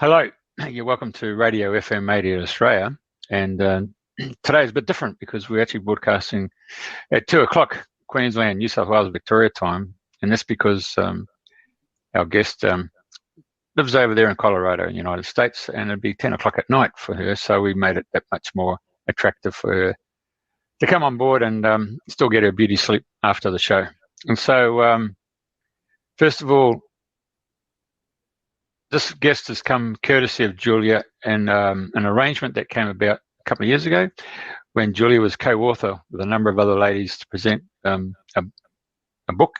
Hello, you're welcome to Radio FM 80 in Australia. And today is a bit different because we're actually broadcasting at 2 o'clock Queensland, New South Wales, Victoria time. And that's because our guest lives over there in Colorado, United States, and it'd be 10 o'clock at night for her. So we made it that much more attractive for her to come on board and still get her beauty sleep after the show. And so, first of all, this guest has come courtesy of Julia and an arrangement that came about a couple of years ago when Julia was co-author with a number of other ladies to present a book.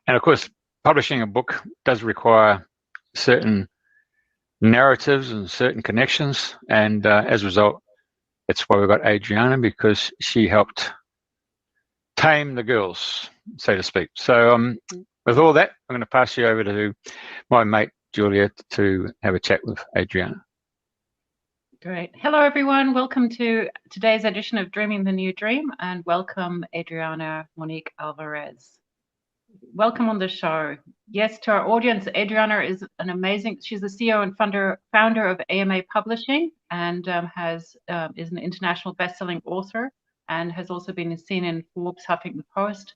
And of course, publishing a book does require certain narratives and certain connections. And as a result, that's why we've got Adriana, because she helped tame the girls, so to speak. So with all that, I'm going to pass you over to my mate, Julia, to have a chat with Adriana. Great. Hello, everyone. Welcome to today's edition of Dreaming the New Dream, and welcome Adriana Monique Alvarez. Welcome on the show. Yes, to our audience, Adriana is she's the CEO and founder of AMA Publishing, and is an international best-selling author, and has also been seen in Forbes, Huffington Post,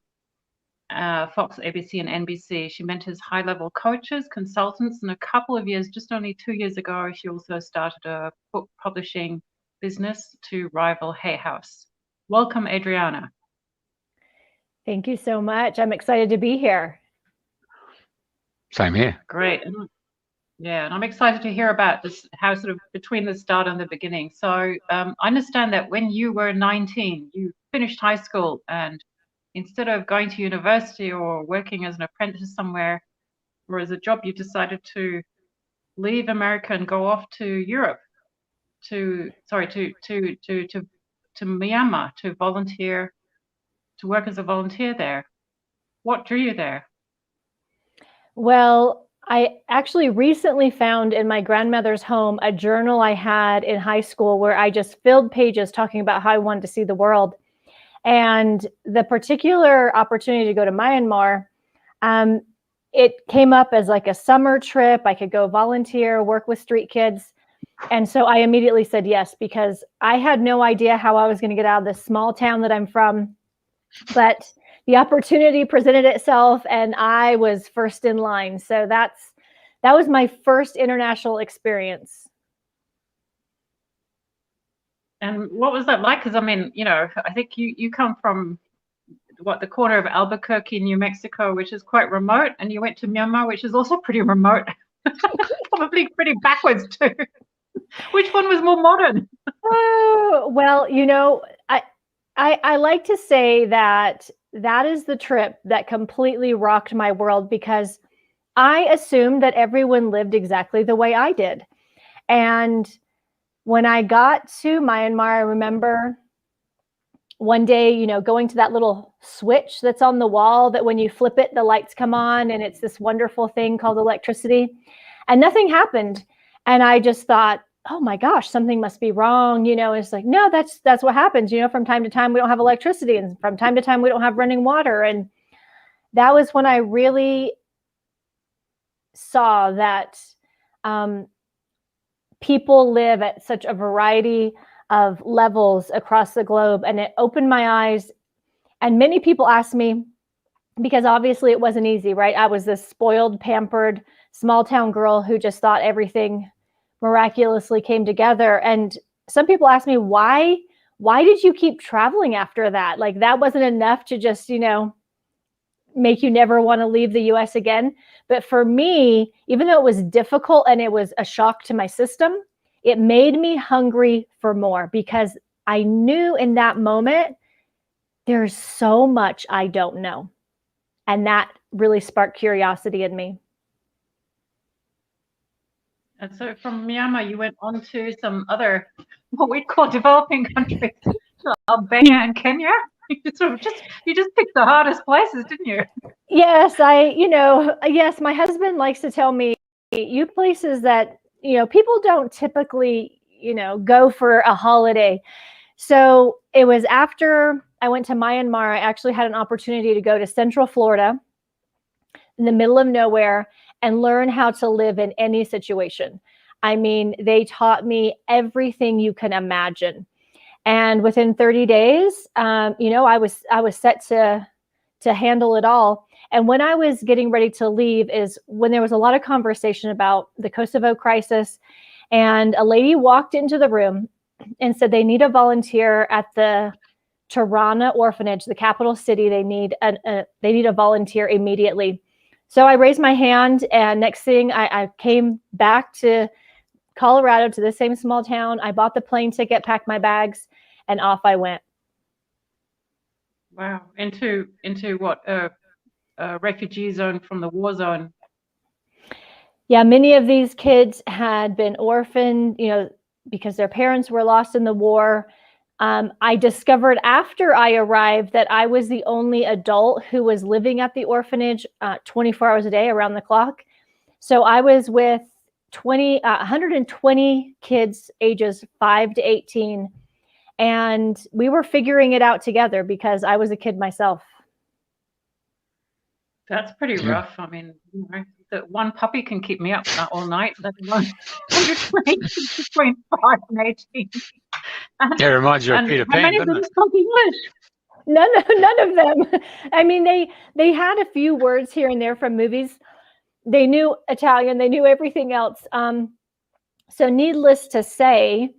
Fox, ABC, and NBC. She mentors high-level coaches, consultants, and a couple of years, just only 2 years ago, she also started a book publishing business to rival Hay House. Welcome, Adriana. Thank you so much. I'm excited to be here. Same here. Great. Yeah, and I'm excited to hear about this, how sort of between the start and the beginning. So I understand that when you were 19, you finished high school, and instead of going to university or working as an apprentice somewhere or as a job, you decided to leave America and go off to Europe, to Myanmar, to volunteer, to work as a volunteer there. What drew you there? Well, I actually recently found in my grandmother's home a journal I had in high school where I just filled pages talking about how I wanted to see the world. And the particular opportunity to go to Myanmar, it came up as like a summer trip. I could go volunteer, work with street kids. And so I immediately said yes, because I had no idea how I was going to get out of this small town that I'm from. But the opportunity presented itself and I was first in line. So that was my first international experience. And what was that like? Because I mean, I think you come from the corner of Albuquerque, New Mexico, which is quite remote, and you went to Myanmar, which is also pretty remote, probably pretty backwards too. Which one was more modern? Oh, well, I like to say that is the trip that completely rocked my world, because I assumed that everyone lived exactly the way I did. And when I got to Myanmar, I remember one day, going to that little switch that's on the wall that when you flip it, the lights come on, and it's this wonderful thing called electricity, and nothing happened. And I just thought, oh my gosh, something must be wrong. It's like, no, that's what happens. From time to time we don't have electricity, and from time to time we don't have running water. And that was when I really saw that people live at such a variety of levels across the globe. And it opened my eyes. And many people asked me, because obviously it wasn't easy, right? I was this spoiled, pampered, small town girl who just thought everything miraculously came together. And some people asked me, why did you keep traveling after that? Like, that wasn't enough to just, make you never want to leave the US again. But for me, even though it was difficult and it was a shock to my system, it made me hungry for more, because I knew in that moment, there's so much I don't know. And that really sparked curiosity in me. And so from Myanmar, you went on to some other, what we'd call developing countries, Albania and Kenya. You just picked the hardest places, didn't you? Yes, yes, my husband likes to tell me, you places that, people don't typically, go for a holiday. So it was after I went to Myanmar, I actually had an opportunity to go to Central Florida in the middle of nowhere and learn how to live in any situation. I mean, they taught me everything you can imagine. And within 30 days, I was set to handle it all. And when I was getting ready to leave is when there was a lot of conversation about the Kosovo crisis. And a lady walked into the room and said they need a volunteer at the Tirana orphanage, the capital city. They need a volunteer immediately. So I raised my hand, and next thing I came back to Colorado, to the same small town. I bought the plane ticket, packed my bags, and off I went. Wow. Into what? A refugee zone from the war zone. Yeah, many of these kids had been orphaned, because their parents were lost in the war. I discovered after I arrived that I was the only adult who was living at the orphanage 24 hours a day, around the clock. So I was with 120 kids ages 5 to 18. And we were figuring it out together because I was a kid myself. That's pretty rough. I mean, that one puppy can keep me up all night, let alone 120 between 5 and 18. Yeah, it reminds you of Peter Pan, how many of doesn't them it? spoke English? None of them. I mean, they had a few words here and there from movies. They knew Italian. They knew everything else. So needless to say,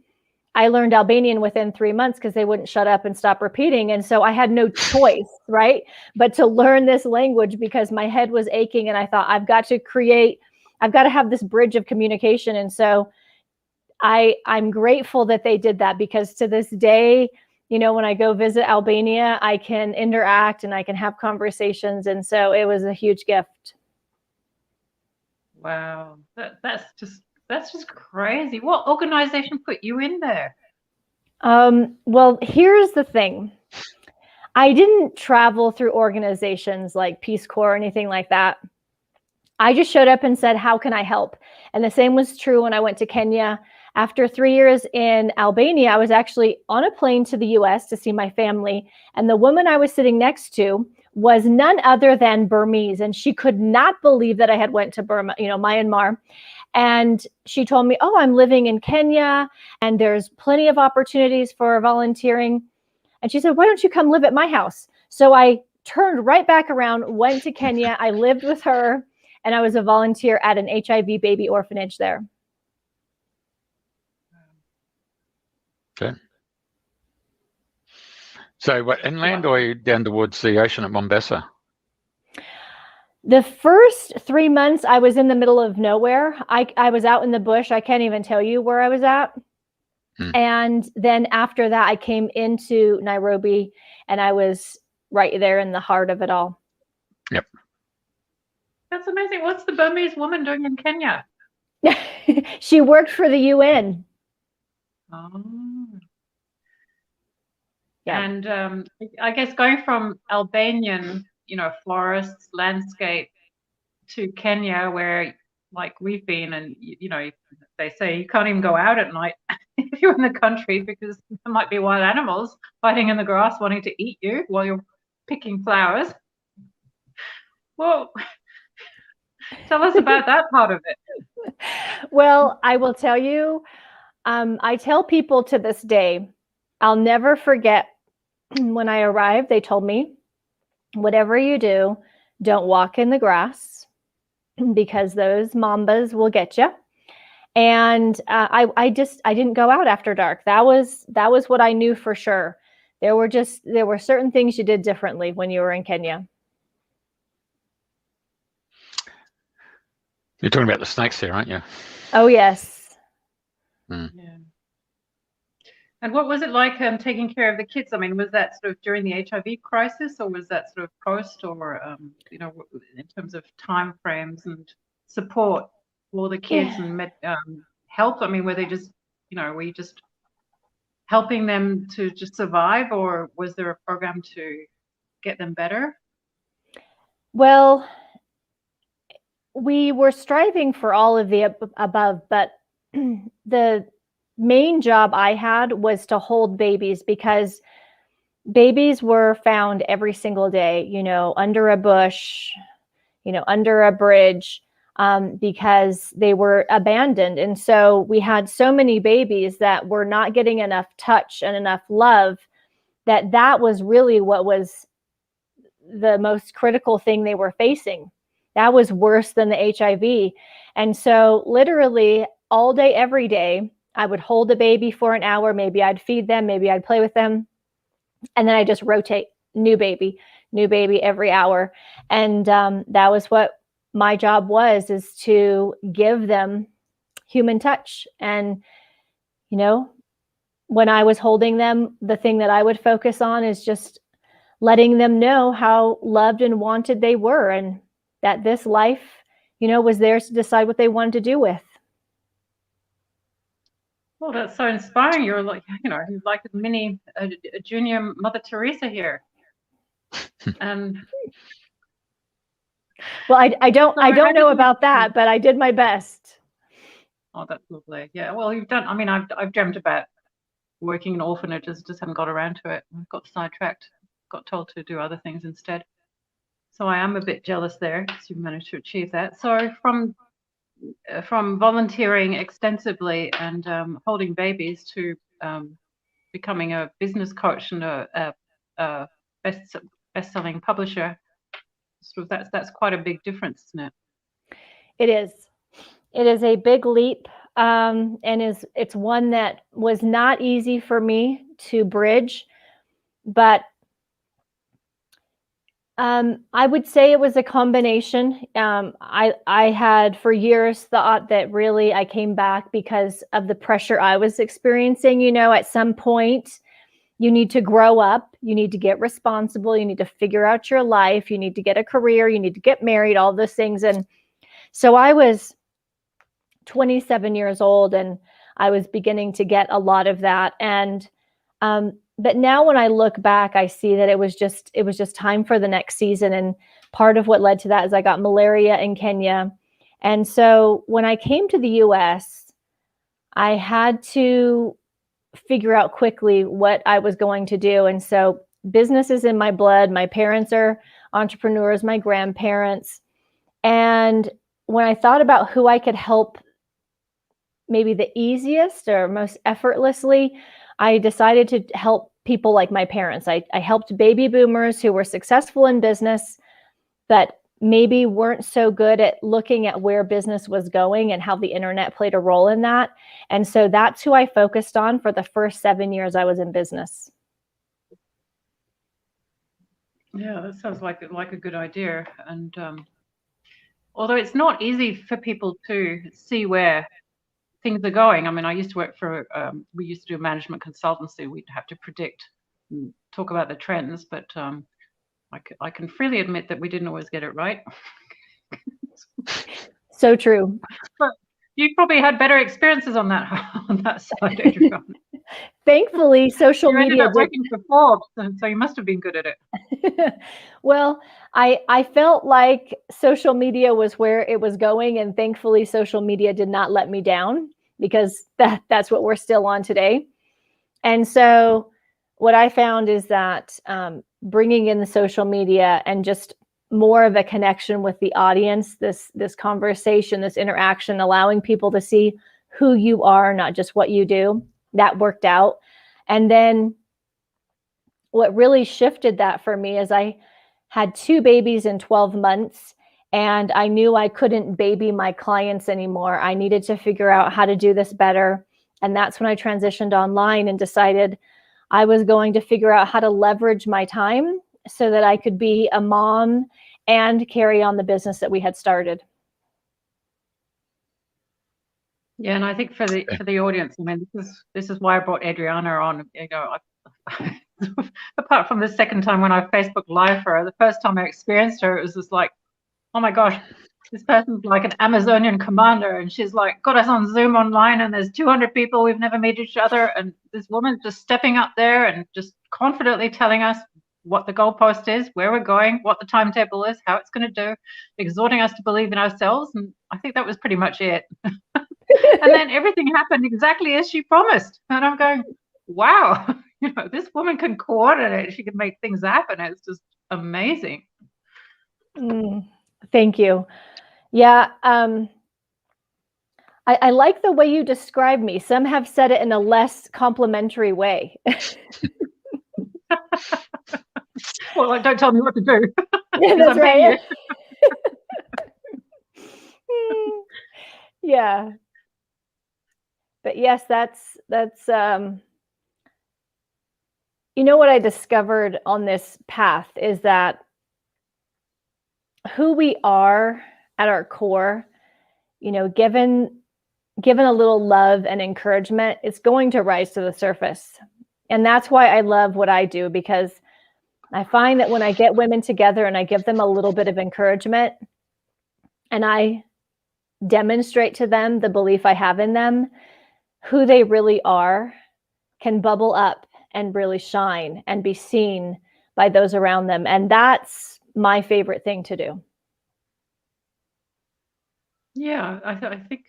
I learned Albanian within 3 months because they wouldn't shut up and stop repeating. And so I had no choice, right? But to learn this language because my head was aching and I thought I've got to have this bridge of communication. And so I'm grateful that they did that, because to this day, when I go visit Albania, I can interact and I can have conversations. And so it was a huge gift. Wow. That's just crazy. What organization put you in there? Well, here's the thing. I didn't travel through organizations like Peace Corps or anything like that. I just showed up and said, how can I help? And the same was true when I went to Kenya. After 3 years in Albania, I was actually on a plane to the US to see my family. And the woman I was sitting next to was none other than Burmese. And she could not believe that I had went to Burma, Myanmar. And she told me, oh, I'm living in Kenya and there's plenty of opportunities for volunteering. And she said, why don't you come live at my house? So I turned right back around, went to Kenya. I lived with her and I was a volunteer at an HIV baby orphanage there. Okay. So what, inland or down towards the ocean at Mombasa? The first 3 months I was in the middle of nowhere. I was out in the bush. I can't even tell you where I was at. And then after that, I came into Nairobi and I was right there in the heart of it all. Yep. That's amazing. What's the Burmese woman doing in Kenya? She worked for the UN. Oh. Yeah. And I guess going from Albanian, forests, landscape, to Kenya, where like we've been, and they say you can't even go out at night if you're in the country because there might be wild animals fighting in the grass wanting to eat you while you're picking flowers. Well, tell us about that part of it. Well, I will tell you, I tell people to this day, I'll never forget when I arrived, they told me, whatever you do, don't walk in the grass because those mambas will get you. And I didn't go out after dark. That was what I knew for sure. There were certain things you did differently when you were in Kenya. You're talking about the snakes there, aren't you? Oh, yes. Yeah. And what was it like taking care of the kids? I mean, was that sort of during the HIV crisis, or was that sort of post, or in terms of time frames and support for the kids and help? I mean, were they just, were you just helping them to just survive, or was there a program to get them better? Well, we were striving for all of the above, but the main job I had was to hold babies, because babies were found every single day, under a bush, under a bridge. because they were abandoned. And so we had so many babies that were not getting enough touch and enough love, that was really what was the most critical thing they were facing. That was worse than the HIV. And so literally all day, every day, I would hold a baby for an hour. Maybe I'd feed them, maybe I'd play with them. And then I just rotate new baby every hour. And that was what my job was, is to give them human touch. And, you know, when I was holding them, the thing that I would focus on is just letting them know how loved and wanted they were, and that this life, you know, was theirs to decide what they wanted to do with. Well, that's so inspiring. You're like, you know, you're like a mini, a junior Mother Teresa here. And well, I don't know about that, but I did my best. Oh, that's lovely. Yeah. Well, you've done. I mean, I've dreamt about working in orphanages, just haven't got around to it. I've got sidetracked, got told to do other things instead. So I am a bit jealous there, because you've managed to achieve that. So from volunteering extensively and holding babies to becoming a business coach and a best-selling publisher, sort of that's quite a big difference, isn't it? It is. It is a big leap, and it's one that was not easy for me to bridge, but I would say it was a combination. I had for years thought that really I came back because of the pressure I was experiencing. You know, at some point you need to grow up, you need to get responsible, you need to figure out your life, you need to get a career, you need to get married, all those things. And so I was 27 years old and I was beginning to get a lot of that. And but now when I look back, I see that it was just time for the next season. And part of what led to that is I got malaria in Kenya. And so when I came to the US, I had to figure out quickly what I was going to do. And so business is in my blood. My parents are entrepreneurs, my grandparents. And when I thought about who I could help maybe the easiest or most effortlessly, I decided to help people like my parents. I helped baby boomers who were successful in business, but maybe weren't so good at looking at where business was going and how the internet played a role in that. And so that's who I focused on for the first 7 years I was in business. Yeah, that sounds like a good idea. And although it's not easy for people to see where things are going. I mean, I used to work for, we used to do management consultancy. We'd have to predict and talk about the trends, but I can freely admit that we didn't always get it right. So true. But you probably had better experiences on that side, Adriana. Thankfully, social you media ended up working for Forbes, so you must have been good at it. Well, I felt like social media was where it was going, and thankfully social media did not let me down, because that's what we're still on today. And so what I found is that bringing in the social media and just more of a connection with the audience, this conversation, this interaction, allowing people to see who you are, not just what you do, that worked out. And then what really shifted that for me is I had 2 babies in 12 months. And I knew I couldn't baby my clients anymore. I needed to figure out how to do this better. And that's when I transitioned online and decided I was going to figure out how to leverage my time so that I could be a mom and carry on the business that we had started. Yeah, and I think for the audience, I mean, this is why I brought Adriana on. You know, apart from the second time when I Facebook Live for her, the first time I experienced her, it was just like, oh my gosh, this person's like an Amazonian commander, and she's like got us on Zoom online, and there's 200 people, we've never met each other, and this woman's just stepping up there and just confidently telling us what the goalpost is, where we're going, what the timetable is, how it's going to do, exhorting us to believe in ourselves. And I think that was pretty much it. And then everything happened exactly as she promised, and I'm going, wow, you know, this woman can coordinate, she can make things happen. It's just amazing. Thank you. Yeah. I like the way you describe me. Some have said it in a less complimentary way. Well, like, don't tell me what to do. Yeah, that's I'm paying right. Yeah. But yes, that's you know what I discovered on this path is that who we are at our core, you know, given a little love and encouragement, it's going to rise to the surface. And that's why I love what I do, because I find that when I get women together and I give them a little bit of encouragement and I demonstrate to them the belief I have in them, who they really are can bubble up and really shine and be seen by those around them. And that's my favorite thing to do. Yeah, I think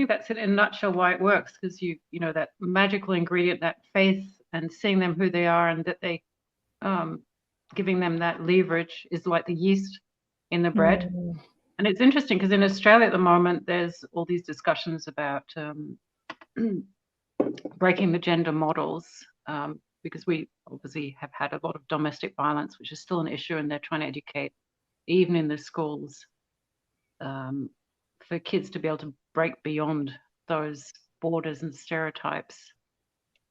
that's it in a nutshell why it works, because you know that magical ingredient, that faith, and seeing them who they are, and that they giving them that leverage is like the yeast in the bread. Mm. And it's interesting because in Australia at the moment there's all these discussions about breaking the gender models, because we obviously have had a lot of domestic violence, which is still an issue, and they're trying to educate even in the schools for kids to be able to break beyond those borders and stereotypes.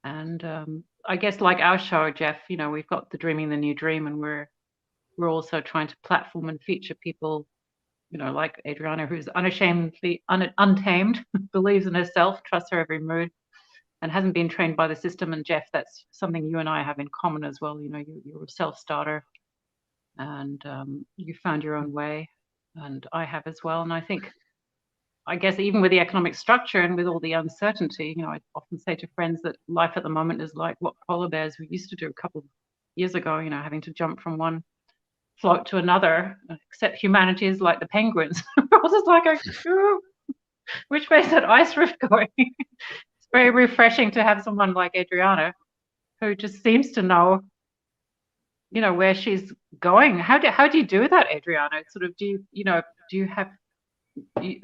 And I guess like our show, Jeff, you know, we've got the Dreaming the New Dream, and we're also trying to platform and feature people, you know, like Adriana, who's unashamedly untamed, believes in herself, trusts her every mood, and hasn't been trained by the system. And Jeff, that's something you and I have in common as well. You know, you're a self-starter, and you found your own way, and I have as well. And I guess even with the economic structure and with all the uncertainty, you know, I often say to friends that life at the moment is like what polar bears we used to do a couple of years ago, you know, having to jump from one float to another, except humanity is like the penguins. I was just like, which way is that ice rift going? It's very refreshing to have someone like Adriana who just seems to know, you know, where she's going. How do you do that, Adriana? Sort of, do you have,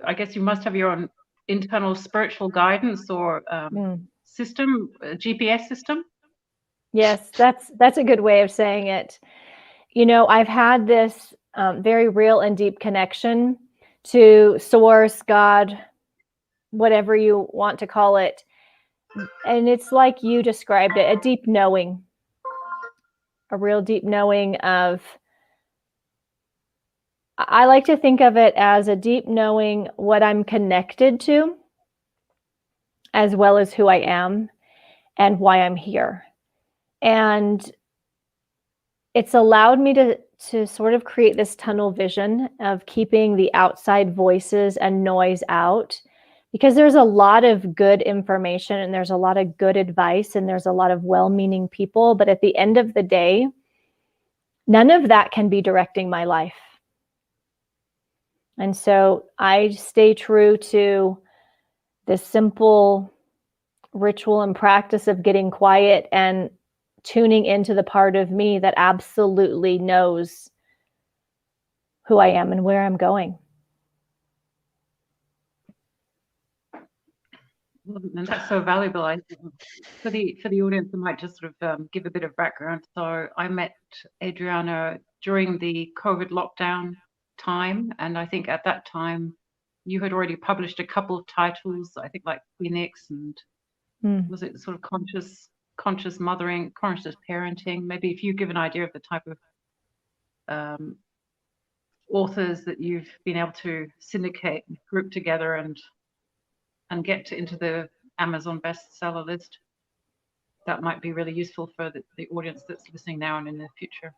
I guess you must have your own internal spiritual guidance or system, GPS system? Yes, that's a good way of saying it. You know, I've had this very real and deep connection to source, God, whatever you want to call it. And it's like you described it, a deep knowing, a real deep knowing of, I like to think of it as a deep knowing what I'm connected to, as well as who I am and why I'm here. And it's allowed me to sort of create this tunnel vision of keeping the outside voices and noise out, because there's a lot of good information and there's a lot of good advice and there's a lot of well-meaning people. But at the end of the day, none of that can be directing my life. And so I stay true to this simple ritual and practice of getting quiet and tuning into the part of me that absolutely knows who I am and where I'm going. And that's so valuable. For the audience, I might just sort of give a bit of background. So I met Adriana during the COVID lockdown time, and I think at that time you had already published a couple of titles, I think like Phoenix and was it sort of conscious mothering, conscious parenting? Maybe if you give an idea of the type of authors that you've been able to syndicate, group together, and get into the Amazon bestseller list, that might be really useful for the audience that's listening now and in the future.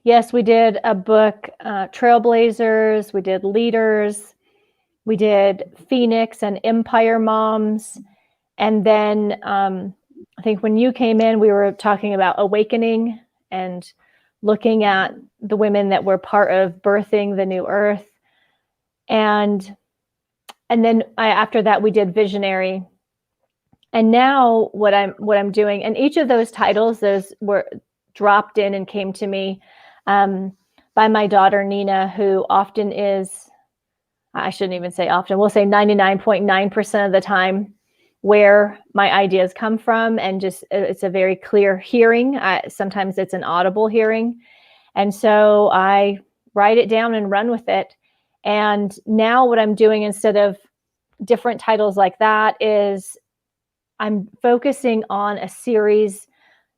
Yes, we did a book, Trailblazers, we did Leaders, we did Phoenix and Empire Moms. And then I think when you came in, we were talking about Awakening and looking at the women that were part of birthing the new earth. And then after that, we did Visionary. And now what I'm doing, and each of those titles, those were dropped in and came to me by my daughter, Nina, who often is, I shouldn't even say often, we'll say 99.9% of the time, where my ideas come from. And just, it's a very clear hearing. Sometimes it's an audible hearing. And so I write it down and run with it. And now what I'm doing, instead of different titles like that, is I'm focusing on a series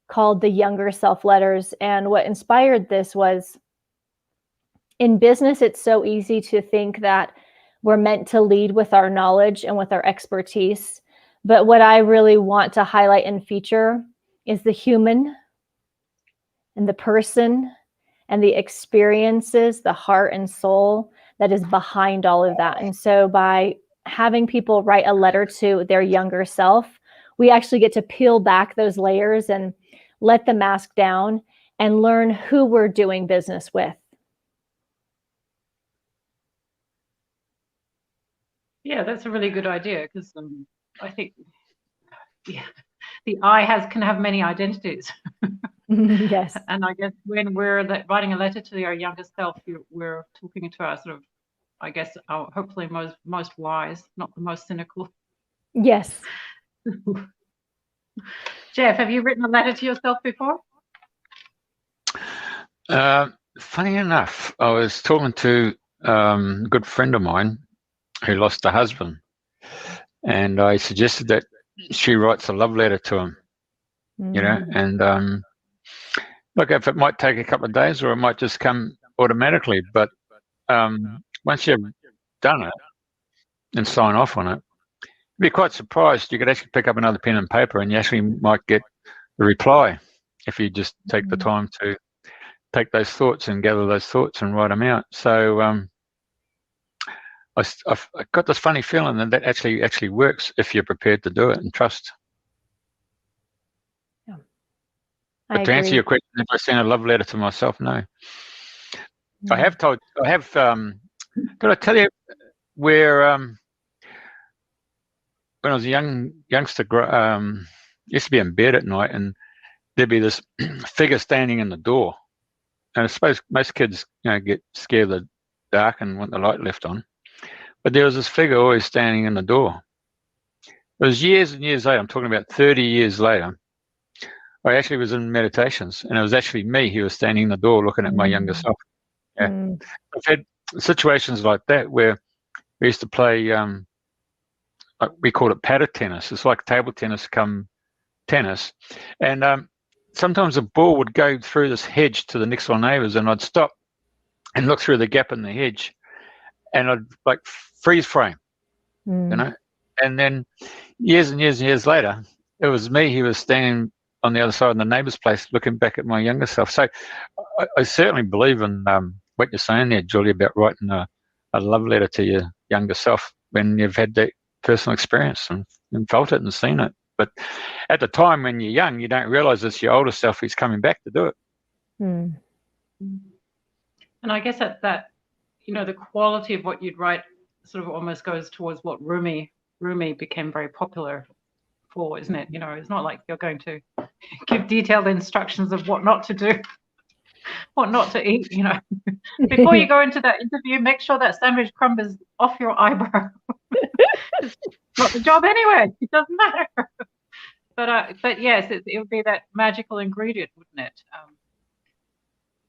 called The Younger Self Letters. And what inspired this was, in business, it's so easy to think that we're meant to lead with our knowledge and with our expertise. But what I really want to highlight and feature is the human and the person and the experiences, the heart and soul that is behind all of that. And so by having people write a letter to their younger self, we actually get to peel back those layers and let the mask down and learn who we're doing business with. Yeah, that's a really good idea, because I think, yeah, the I can have many identities. Yes. And I guess when we're writing a letter to our younger self, we're talking to our sort of, I guess, our hopefully most wise, not the most cynical. Yes. Jeff, have you written a letter to yourself before? Funny enough, I was talking to a good friend of mine who lost a husband, and I suggested that she writes a love letter to him, you know, and look, if it might take a couple of days or it might just come automatically, but once you've done it and sign off on it, you'd be quite surprised. You could actually pick up another pen and paper and you actually might get the reply if you just take the time to take those thoughts and gather those thoughts and write them out. So I've got this funny feeling that actually works if you're prepared to do it and trust. Yeah. But to answer your question, if I sent a love letter to myself, no. I have. Did I tell you where when I was a youngster, used to be in bed at night and there'd be this figure standing in the door. And I suppose most kids, get scared of the dark and want the light left on. But there was this figure always standing in the door. It was years and years later. I'm talking about 30 years later. I actually was in meditations, and it was actually me who was standing in the door looking at my younger self. Yeah. I've had situations like that where we used to play, we called it paddle tennis. It's like table tennis come tennis. And sometimes the ball would go through this hedge to the next door neighbours, and I'd stop and look through the gap in the hedge, and I'd like freeze frame, And then years and years and years later, it was me who was standing on the other side of the neighbour's place looking back at my younger self. So I certainly believe in what you're saying there, Julie, about writing a love letter to your younger self when you've had that personal experience and felt it and seen it. But at the time when you're young, you don't realise it's your older self who's coming back to do it. And I guess that the quality of what you'd write sort of almost goes towards what Rumi became very popular for, isn't it? It's not like you're going to give detailed instructions of what not to do, what not to eat, Before you go into that interview, make sure that sandwich crumb is off your eyebrow. It's not the job anyway. It doesn't matter. But yes, it would be that magical ingredient, wouldn't it?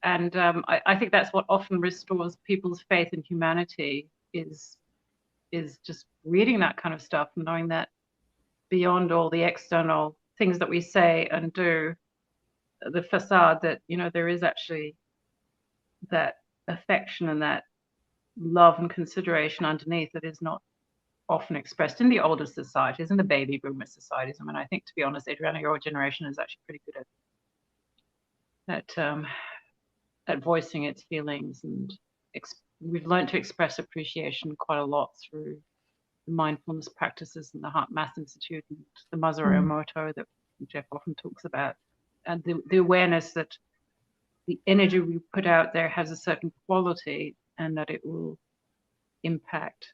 I think that's what often restores people's faith in humanity is just reading that kind of stuff and knowing that beyond all the external things that we say and do, the facade, that there is actually that affection and that love and consideration underneath that is not often expressed in the older societies, in the baby boomer societies. I mean, I think, to be honest, Adriana, your generation is actually pretty good at voicing its feelings, and we've learned to express appreciation quite a lot through the mindfulness practices and the Heart Math Institute and the Masaru Emoto that Jeff often talks about, and the awareness that the energy we put out there has a certain quality and that it will impact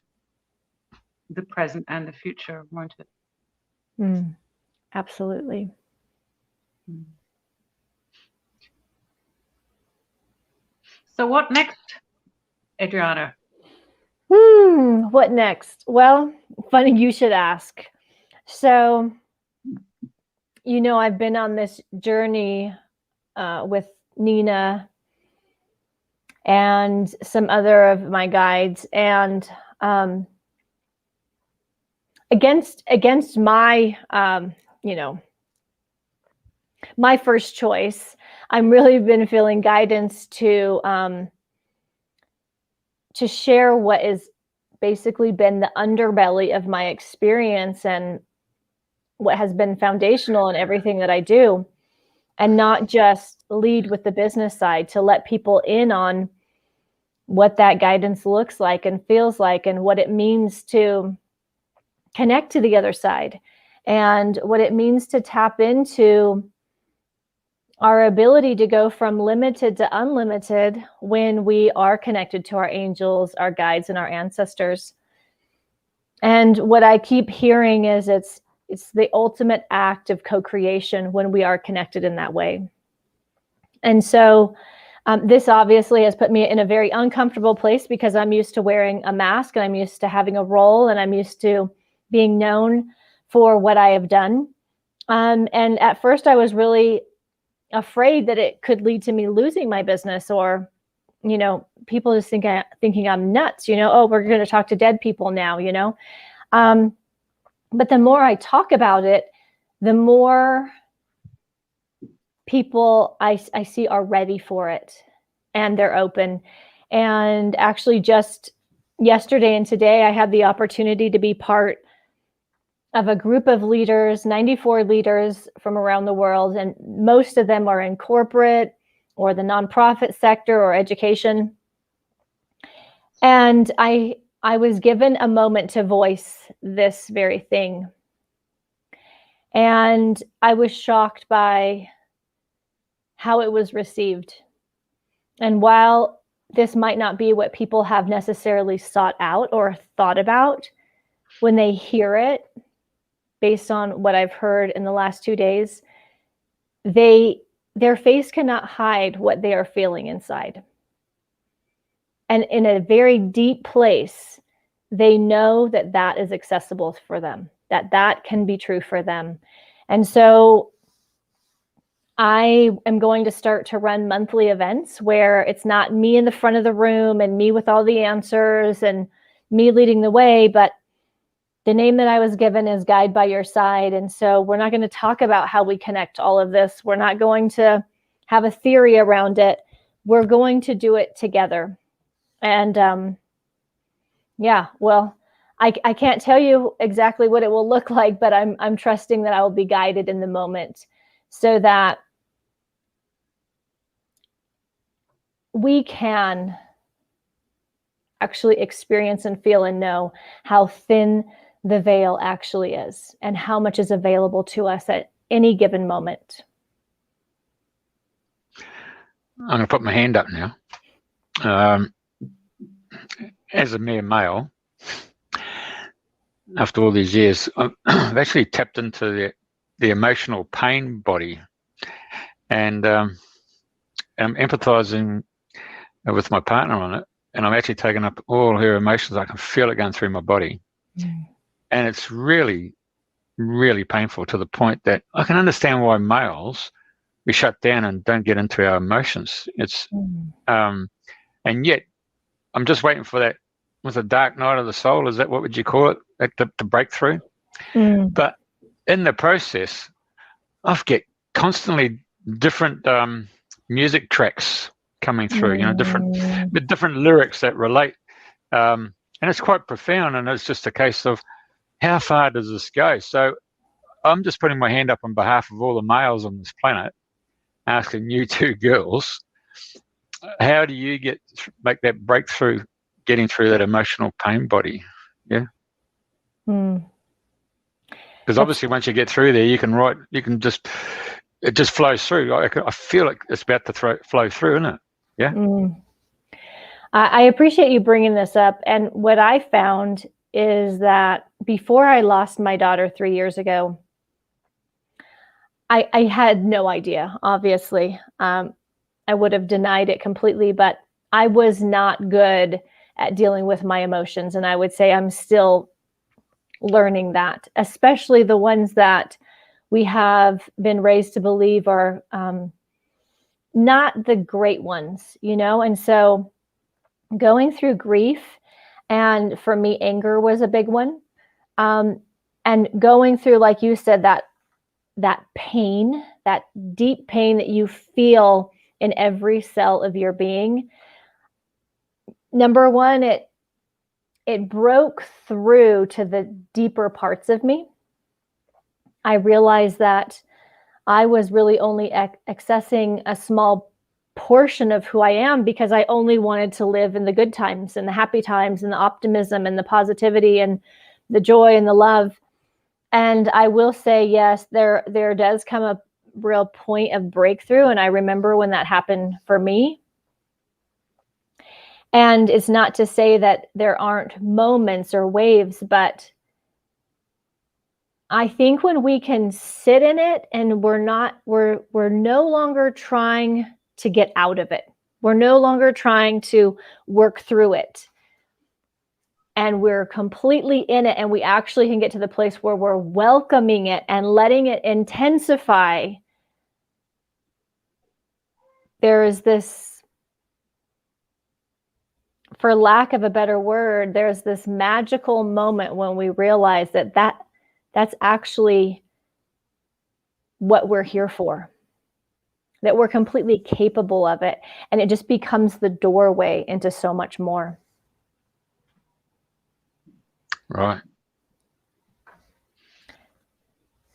the present and the future, won't it? Absolutely. So what next, Adriana? What next? Well, funny you should ask. So, I've been on this journey with Nina and some other of my guides, and against my my first choice, I'm really been feeling guidance to share what is basically been the underbelly of my experience and what has been foundational in everything that I do, and not just lead with the business side, to let people in on what that guidance looks like and feels like, and what it means to connect to the other side, and what it means to tap into our ability to go from limited to unlimited when we are connected to our angels, our guides, and our ancestors. And what I keep hearing is it's the ultimate act of co-creation when we are connected in that way. And so this obviously has put me in a very uncomfortable place, because I'm used to wearing a mask, and I'm used to having a role, and I'm used to being known for what I have done. And at first I was really afraid that it could lead to me losing my business, or, people just thinking I'm nuts, oh, we're going to talk to dead people now, but the more I talk about it, the more people I see are ready for it, and they're open. And actually just yesterday and today, I had the opportunity to be part of a group of leaders, 94 leaders from around the world, and most of them are in corporate or the nonprofit sector or education. And I was given a moment to voice this very thing. And I was shocked by how it was received. And while this might not be what people have necessarily sought out or thought about, when they hear it, based on what I've heard in the last 2 days, their face cannot hide what they are feeling inside. And in a very deep place, they know that that is accessible for them, that can be true for them. And so I am going to start to run monthly events where it's not me in the front of the room and me with all the answers and me leading the way, but the name that I was given is Guide by Your Side. And so we're not going to talk about how we connect all of this. We're not going to have a theory around it. We're going to do it together. And I can't tell you exactly what it will look like, but I'm trusting that I will be guided in the moment, so that we can actually experience and feel and know how thin the veil actually is, and how much is available to us at any given moment. I'm going to put my hand up now. As a mere male, after all these years, I've actually tapped into the emotional pain body, and I'm empathizing with my partner on it, and I'm actually taking up all her emotions. I can feel it going through my body. And it's really, really painful, to the point that I can understand why males, we shut down and don't get into our emotions. It's and yet I'm just waiting for that, with a dark night of the soul, is that what would you call it, the breakthrough? But in the process, I've get constantly different music tracks coming through, different lyrics that relate, and it's quite profound. And it's just a case of, how far does this go? So I'm just putting my hand up on behalf of all the males on this planet, asking you two girls, how do you make that breakthrough, getting through that emotional pain body? Yeah. Because obviously once you get through there, it just flows through. I feel like it's about to flow through, isn't it? Yeah. I appreciate you bringing this up. And what I found is that before I lost my daughter 3 years ago, I had no idea, obviously. I would have denied it completely, but I was not good at dealing with my emotions. And I would say I'm still learning that, especially the ones that we have been raised to believe are not the great ones, you know? And so going through grief, and for me, anger was a big one. And going through, like you said, that pain, that deep pain that you feel in every cell of your being. Number one, it broke through to the deeper parts of me. I realized that I was really only accessing a small portion of who I am because I only wanted to live in the good times and the happy times and the optimism and the positivity and the joy and the love. And I will say, yes, there does come a real point of breakthrough. And I remember when that happened for me. And it's not to say that there aren't moments or waves, but I think when we can sit in it and we're no longer trying to get out of it. We're no longer trying to work through it. And we're completely in it, and we actually can get to the place where we're welcoming it and letting it intensify. There is this, for lack of a better word, there's this magical moment when we realize that's actually what we're here for, that we're completely capable of it. And it just becomes the doorway into so much more. Right.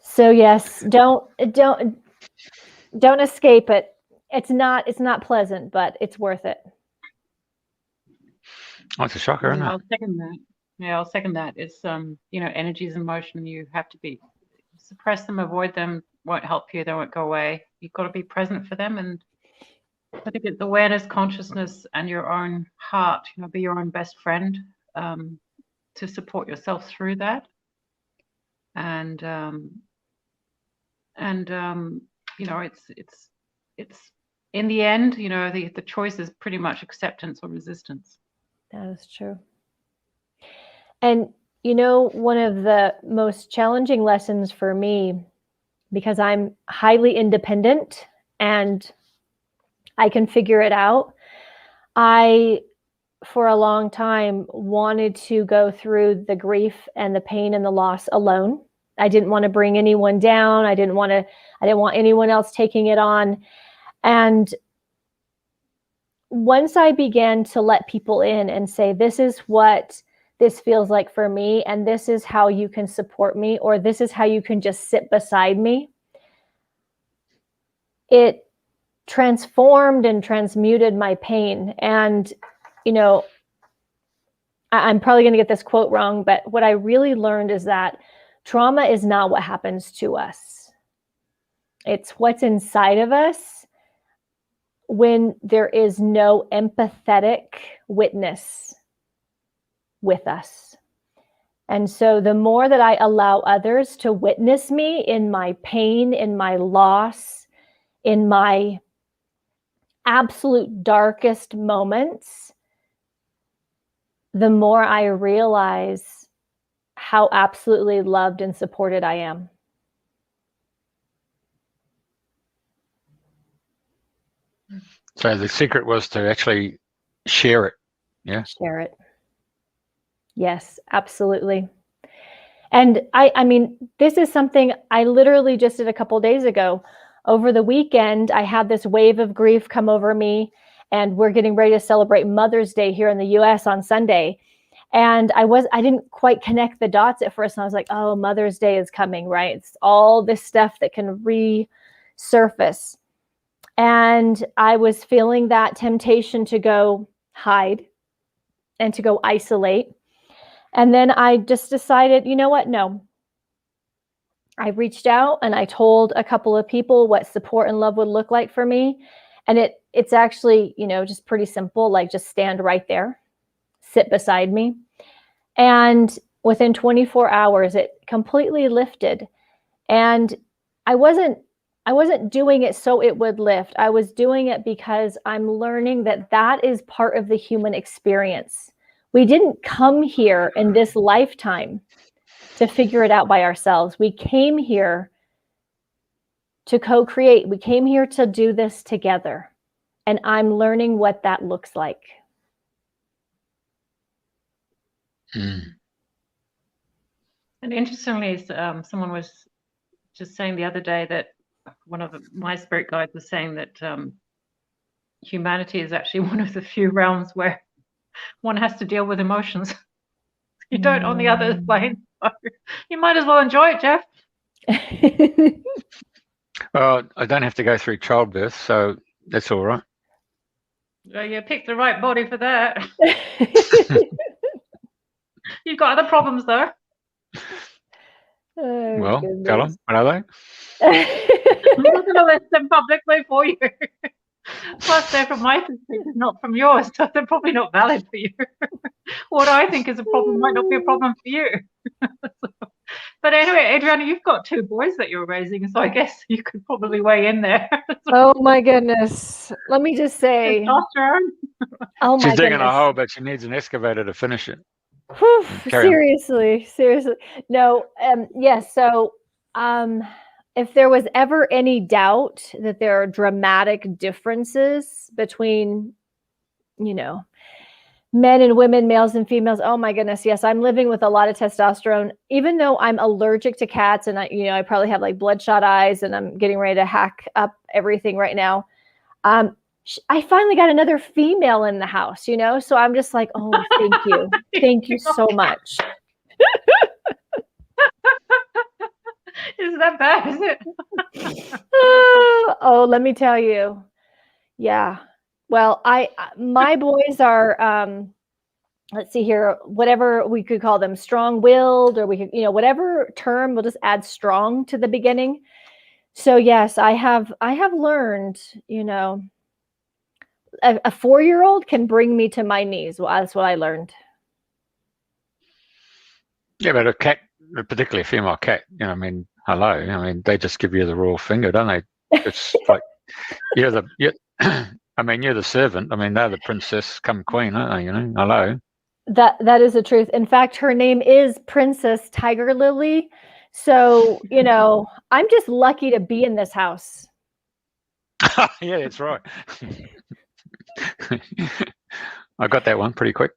So yes, don't escape it. It's not pleasant, but it's worth it. Oh, it's a shocker, isn't it? I'll second that. Yeah, I'll second that. It's energies in motion. You have to suppress them, avoid them, won't help you, they won't go away. You've got to be present for them. And I think it's awareness, consciousness, and your own heart, be your own best friend, to support yourself through that. And it's in the end, the choice is pretty much acceptance or resistance. That is true. And one of the most challenging lessons for me, because I'm highly independent and I can figure it out, I for a long time wanted to go through the grief and the pain and the loss alone. I didn't want to bring anyone down. I didn't want anyone else taking it on. And once I began to let people in and say, this is what this feels like for me, and this is how you can support me, or this is how you can just sit beside me, it transformed and transmuted my pain. And I'm probably going to get this quote wrong, but what I really learned is that trauma is not what happens to us. It's what's inside of us when there is no empathetic witness with us. And so the more that I allow others to witness me in my pain, in my loss, in my absolute darkest moments, the more I realize how absolutely loved and supported I am. So the secret was to actually share it. Yeah. Share it. Yes, absolutely. And I mean, this is something I literally just did a couple days ago. Over the weekend, I had this wave of grief come over me, and we're getting ready to celebrate Mother's Day here in the US on Sunday. And I didn't quite connect the dots at first. And I was like, oh, Mother's Day is coming, right? It's all this stuff that can resurface. And I was feeling that temptation to go hide and to go isolate. And then I just decided, you know what? No. I reached out and I told a couple of people what support and love would look like for me. And it's actually, just pretty simple, like just stand right there, sit beside me. And within 24 hours, it completely lifted. And I wasn't I wasn't doing it so it would lift. I was doing it because I'm learning that that is part of the human experience. We didn't come here in this lifetime to figure it out by ourselves. We came here to co-create. We came here to do this together. And I'm learning what that looks like. Mm. And interestingly, someone was just saying the other day that one of my spirit guides was saying that humanity is actually one of the few realms where one has to deal with emotions. You don't on the other plane. So you might as well enjoy it, Jeff. Well, I don't have to go through childbirth, so that's all right. Well, you picked the right body for that. You've got other problems, though. Oh, Well, goodness. tell them. What are they? I'm not going to list them publicly for you. Plus, they're from my perspective, not from yours, so they're probably not valid for you. What I think is a problem might not be a problem for you. But anyway, Adriana, you've got 2 boys that you're raising, so I guess you could probably weigh in there. Oh my goodness. Let me just say. Testosterone. Oh my She's digging goodness. a hole, but she needs an excavator to finish it. Whew, Carry on. seriously. No, yes. So, if there was ever any doubt that there are dramatic differences between, men and women, males and females, oh my goodness, yes, I'm living with a lot of testosterone. Even though I'm allergic to cats, and I probably have like bloodshot eyes, and I'm getting ready to hack up everything right now. I finally got another female in the house, so I'm just like, oh, thank you. Thank you so much. Is that bad, is it? Oh, let me tell you. Yeah. Well, my boys are, let's see here, whatever we could call them, strong-willed, or we could, whatever term, we'll just add strong to the beginning. So yes, I have learned, a 4-year-old can bring me to my knees. Well, that's what I learned. Yeah, but a cat, particularly a female cat, hello. They just give you the royal finger, don't they? It's like you're the servant. They're the princess come queen, aren't they? Hello. That is the truth. In fact, her name is Princess Tiger Lily. So, I'm just lucky to be in this house. Yeah, that's right. I got that one pretty quick.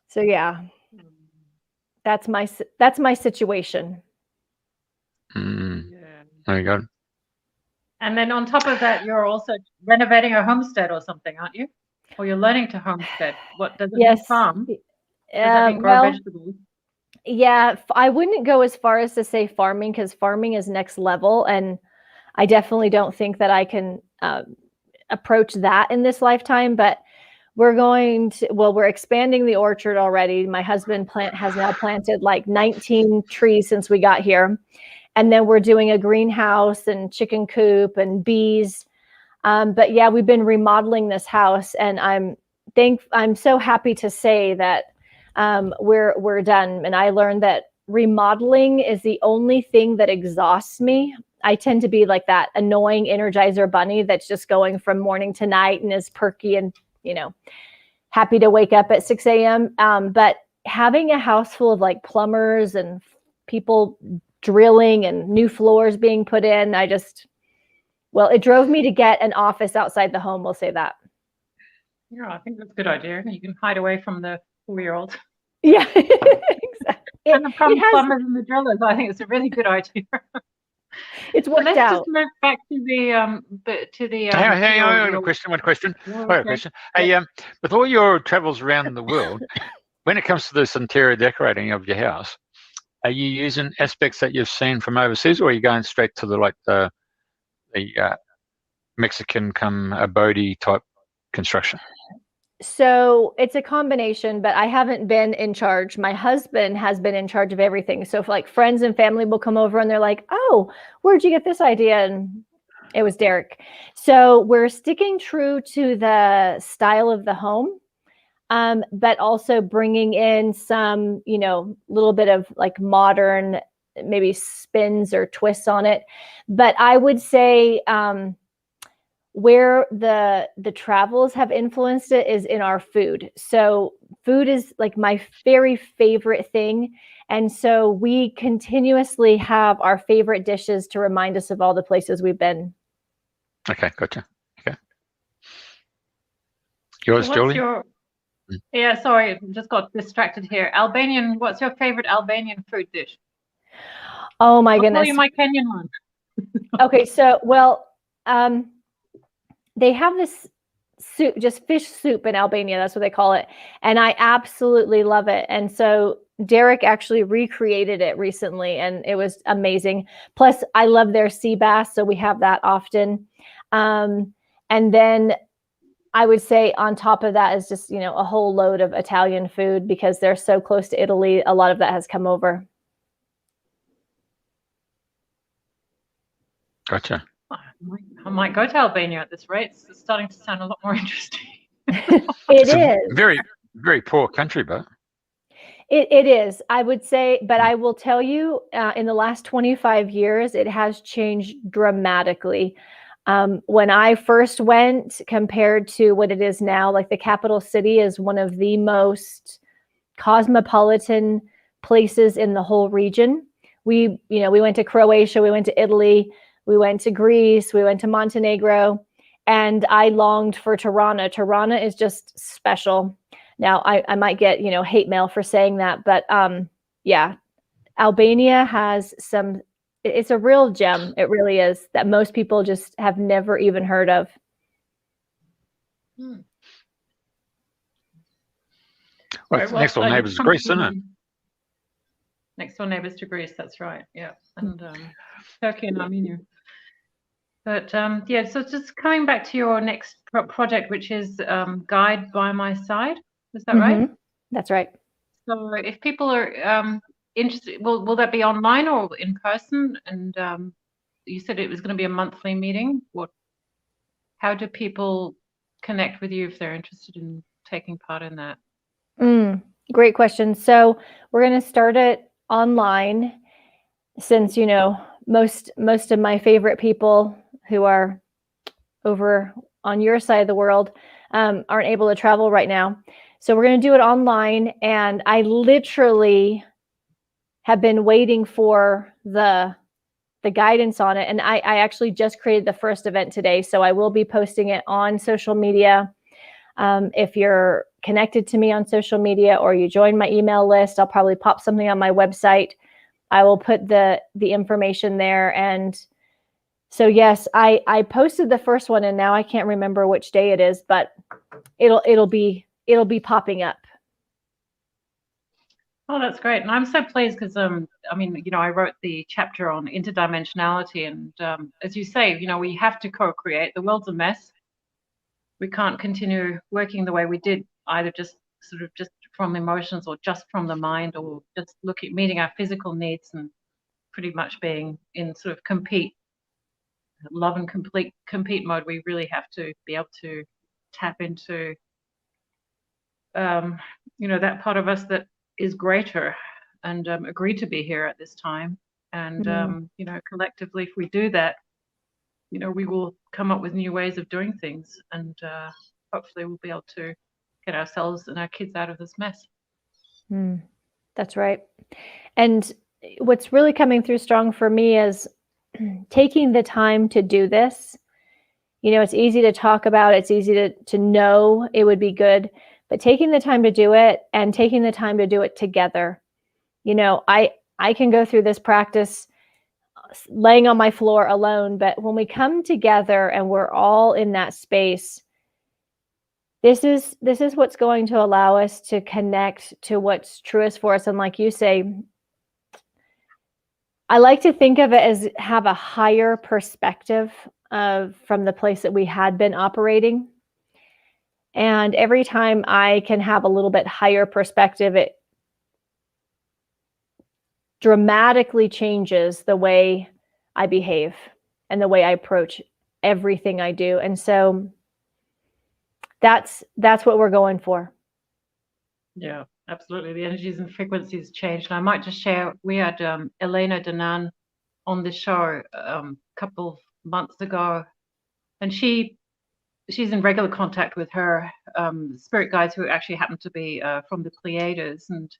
So yeah, that's my situation. Yeah. There you go. And then on top of that, you're also renovating a homestead or something, aren't you? Or you're learning to homestead. What does it mean, farm? Does that mean grow vegetables? Yeah, I wouldn't go as far as to say farming, because farming is next level, and I definitely don't think that I can approach that in this lifetime. But we're expanding the orchard already. My husband has now planted like 19 trees since we got here. And then we're doing a greenhouse and chicken coop and bees. But yeah, we've been remodeling this house, and I'm so happy to say that we're done. And I learned that remodeling is the only thing that exhausts me. I tend to be like that annoying Energizer bunny that's just going from morning to night and is perky and, happy to wake up at 6 a.m. But having a house full of like plumbers and people drilling and new floors being put in, it drove me to get an office outside the home. We'll say that. Yeah, I think that's a good idea. You can hide away from the 4-year-old. Yeah, exactly. And the plumbers and the drillers. I think it's a really good idea. It's worked let's out. just move back to the Hang on, one question. Hey, with all your travels around the world, when it comes to this interior decorating of your house, are you using aspects that you've seen from overseas, or are you going straight to the Mexican abode type construction? So it's a combination, but I haven't been in charge. My husband has been in charge of everything. So if like friends and family will come over and they're like, oh, where'd you get this idea? And it was Derek. So we're sticking true to the style of the home, but also bringing in some, little bit of like modern maybe spins or twists on it. But I would say where the travels have influenced it is in our food. So food is like my very favorite thing. And so we continuously have our favorite dishes to remind us of all the places we've been. Okay, gotcha. Okay. Yours, So Julie? Yeah, sorry, just got distracted here. Albanian, what's your favorite Albanian food dish? Oh my I'll goodness. tell you my Kenyan one. Okay, so they have this soup, just fish soup in Albania. That's what they call it. And I absolutely love it. And so Derek actually recreated it recently and it was amazing. Plus I love their sea bass. So we have that often. And then I would say on top of that is just, a whole load of Italian food because they're so close to Italy. A lot of that has come over. Gotcha. I might go to Albania at this rate. It's starting to sound a lot more interesting. It is. Very, very poor country, but. It is, I would say, but I will tell you, in the last 25 years, it has changed dramatically. When I first went compared to what it is now, like the capital city is one of the most cosmopolitan places in the whole region. We went to Croatia, we went to Italy, we went to Greece, we went to Montenegro, and I longed for Tirana. Tirana is just special. Now I might get, hate mail for saying that, but yeah, Albania has it's a real gem. It really is, that most people just have never even heard of. Well, next door neighbours to Greece, isn't it? Next door neighbours to Greece, that's right. Yeah, and Turkey and Armenia. But yeah, so just coming back to your next project, which is Guide by My Side. Is that right? That's right. So if people are interested, will that be online or in person? And you said it was going to be a monthly meeting. How do people connect with you if they're interested in taking part in that? Great question. So we're going to start it online since, most of my favorite people who are over on your side of the world aren't able to travel right now. So we're going to do it online. And I literally have been waiting for the guidance on it. And I actually just created the first event today. So I will be posting it on social media. If you're connected to me on social media or you join my email list, I'll probably pop something on my website. I will put the information there. And so, yes, I posted the first one and now I can't remember which day it is, but it'll be popping up. Oh, that's great. And I'm so pleased because, I wrote the chapter on interdimensionality. And as you say, we have to co-create. The world's a mess. We can't continue working the way we did, either just from emotions or just from the mind or just meeting our physical needs and pretty much being in sort of love and compete mode. We really have to be able to tap into, that part of us that is greater and agree to be here at this time. And, collectively, if we do that, we will come up with new ways of doing things and hopefully we'll be able to get ourselves and our kids out of this mess. That's right. And what's really coming through strong for me is taking the time to do this. It's easy to talk about, it's easy to know it would be good, but taking the time to do it and taking the time to do it together. I can go through this practice laying on my floor alone, but when we come together and we're all in that space, this is what's going to allow us to connect to what's truest for us. And like you say, I like to think of it as have a higher perspective from the place that we had been operating. And every time I can have a little bit higher perspective, it dramatically changes the way I behave and the way I approach everything I do. And so that's what we're going for. Yeah, Absolutely. The energies and frequencies changed. And I might just share, we had Elena Danan on the show a couple of months ago, and she's in regular contact with her spirit guides, who actually happen to be from the Pleiades. And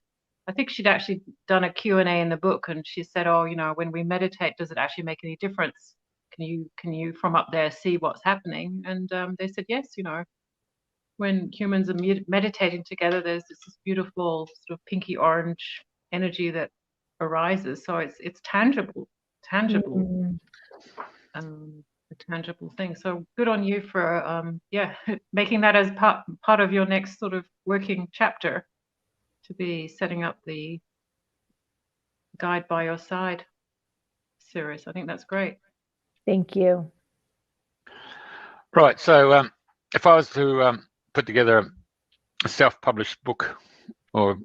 I think she'd actually done a Q&A in the book, and she said, oh, when we meditate, does it actually make any difference? Can you from up there see what's happening? And they said yes. When humans are meditating together, there's this beautiful sort of pinky orange energy that arises. So it's tangible, a tangible thing. So good on you for making that as part of your next sort of working chapter, to be setting up the guide by your side series. I think that's great. Thank you. Right. So if I was to put together a self-published book or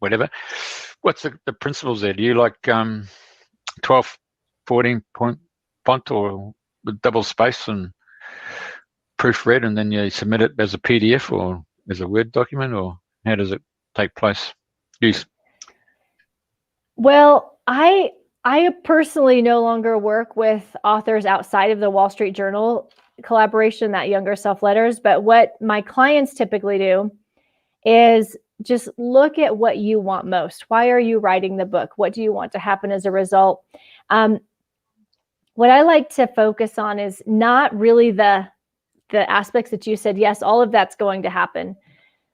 whatever, what's the principles there? Do you like 12, 14 point font, or with double space and proofread, and then you submit it as a PDF or as a Word document, or how does it take place? Yes. Well, I personally no longer work with authors outside of the Wall Street Journal collaboration, that Younger Self letters. But what my clients typically do is just look at what you want most. Why are you writing the book? What do you want to happen as a result? What I like to focus on is not really the aspects that you said, yes, all of that's going to happen,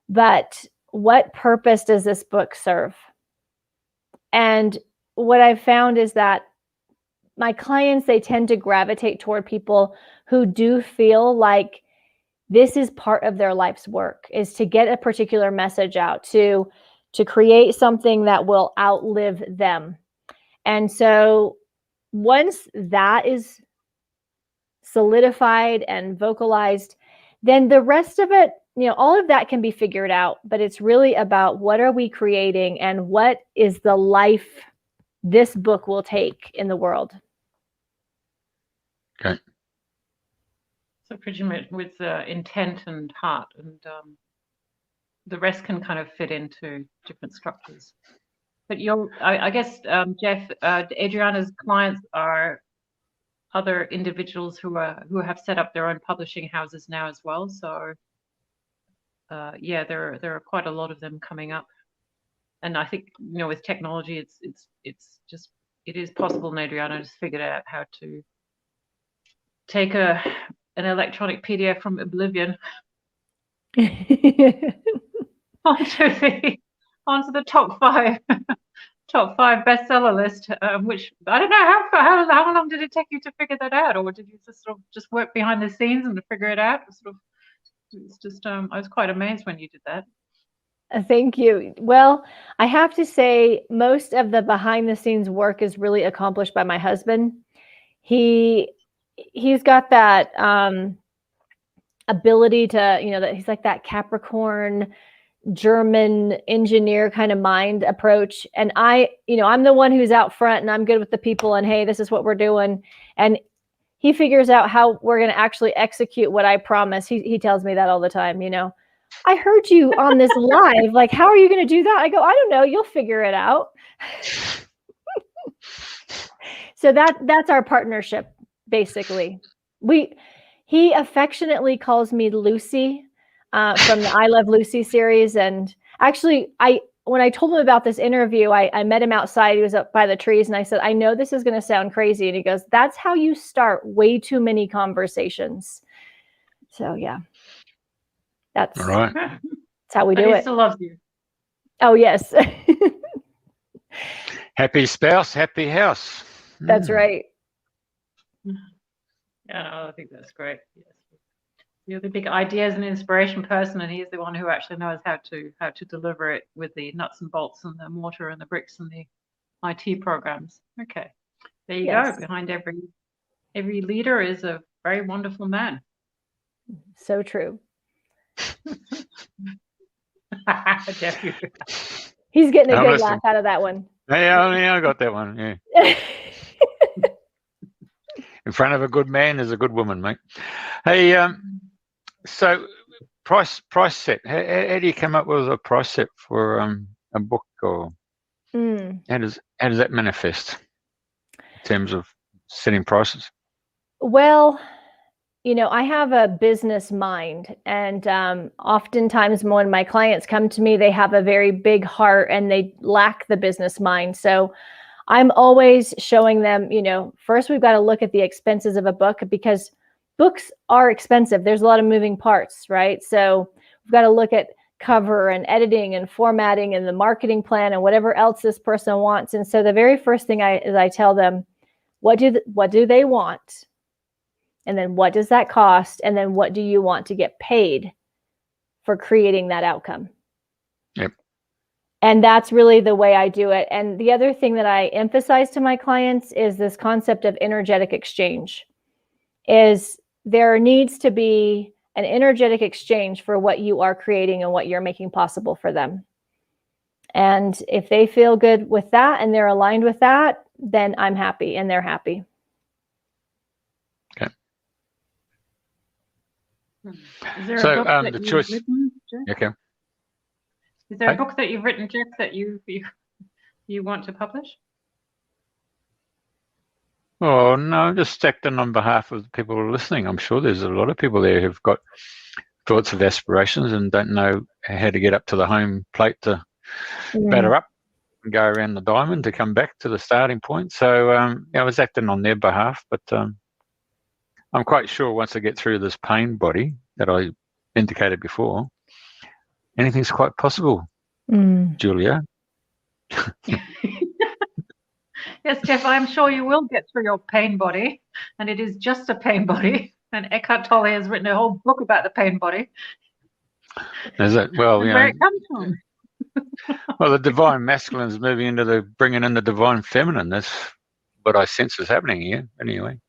but what purpose does this book serve? And what I've found is that my clients, they tend to gravitate toward people who do feel like this is part of their life's work, is to get a particular message out, to create something that will outlive them. And so once that is solidified and vocalized, then the rest of it, all of that can be figured out, but it's really about what are we creating and what is the life this book will take in the world. Okay. So pretty much with intent and heart, and the rest can kind of fit into different structures. But I guess, Jeff, Adriana's clients are other individuals who have set up their own publishing houses now as well. So there are quite a lot of them coming up. And I think, with technology, it is possible. And Adriana just figured out how to take an electronic PDF from Oblivion onto the top five bestseller list, which I don't know how long did it take you to figure that out, or did you just work behind the scenes and figure it out? It's just I was quite amazed when you did that. Thank you. Well, I have to say most of the behind the scenes work is really accomplished by my husband. He's got that ability to, that he's like that Capricorn German engineer kind of mind approach. And I'm the one who's out front and I'm good with the people and, hey, this is what we're doing. And he figures out how we're going to actually execute what I promise. He tells me that all the time, I heard you on this live. Like, how are you going to do that? I go, I don't know. You'll figure it out. So that's our partnership, basically. He affectionately calls me Lucy from the I Love Lucy series. And actually, when I told him about this interview, I met him outside. He was up by the trees. And I said, I know this is going to sound crazy. And he goes, that's how you start way too many conversations. So, yeah. That's all right. That's how we do it. He still loves you. Oh, yes. Happy spouse, happy house. That's right. Yeah, no, I think that's great. Yes. You're the big ideas and inspiration person, and he's the one who actually knows how to deliver it with the nuts and bolts and the mortar and the bricks and the IT programs. Okay, there you go. Behind every leader is a very wonderful man. So true. He's getting a good laugh out of that one. Yeah, I got that one. Yeah. In front of a good man is a good woman, mate. Hey, so price set. How do you come up with a price set for a book, or how does that manifest in terms of setting prices? Well, I have a business mind, and oftentimes when my clients come to me, they have a very big heart and they lack the business mind. So I'm always showing them, first we've got to look at the expenses of a book, because books are expensive. There's a lot of moving parts, right? So we've got to look at cover and editing and formatting and the marketing plan and whatever else this person wants. And so the very first thing I tell them, what do they want? And then what does that cost? And then what do you want to get paid for creating that outcome? Yep. And that's really the way I do it. And the other thing that I emphasize to my clients is this concept of energetic exchange. Is there needs to be an energetic exchange for what you are creating and what you're making possible for them. And if they feel good with that and they're aligned with that, then I'm happy and they're happy. Okay. Is there a book that you've written, Jeff? Okay. Is there a book that you've written, Jeff, that you want to publish? Oh, no, I'm just acting on behalf of the people listening. I'm sure there's a lot of people there who've got thoughts of aspirations and don't know how to get up to the home plate to batter up and go around the diamond to come back to the starting point. So I was acting on their behalf, but I'm quite sure once I get through this pain body that I indicated before, anything's quite possible, Julia. Yes, Jeff, I'm sure you will get through your pain body, and it is just a pain body. And Eckhart Tolle has written a whole book about the pain body. Is it? Well, where it comes from. Well, the divine masculine is moving into bringing in the divine feminine. That's what I sense is happening here. Anyway,